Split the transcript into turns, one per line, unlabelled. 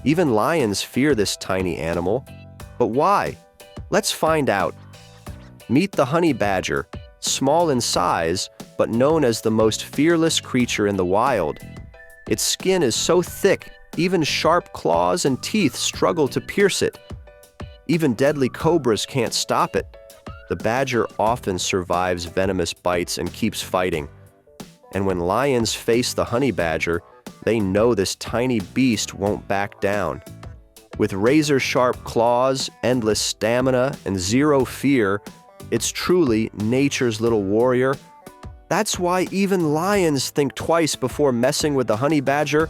Even lions fear this tiny animal. But why? Let's find out. Meet the honey badger, small in size, but known as the most fearless creature in the wild. Its skin is so thick, even sharp claws and teeth struggle to pierce it. Even deadly cobras can't stop it. The badger often survives venomous bites and keeps fighting. And when lions face the honey badger, they know this tiny beast won't back down. With razor-sharp claws, endless stamina, and zero fear, it's truly nature's little warrior. That's why even lions think twice before messing with the honey badger.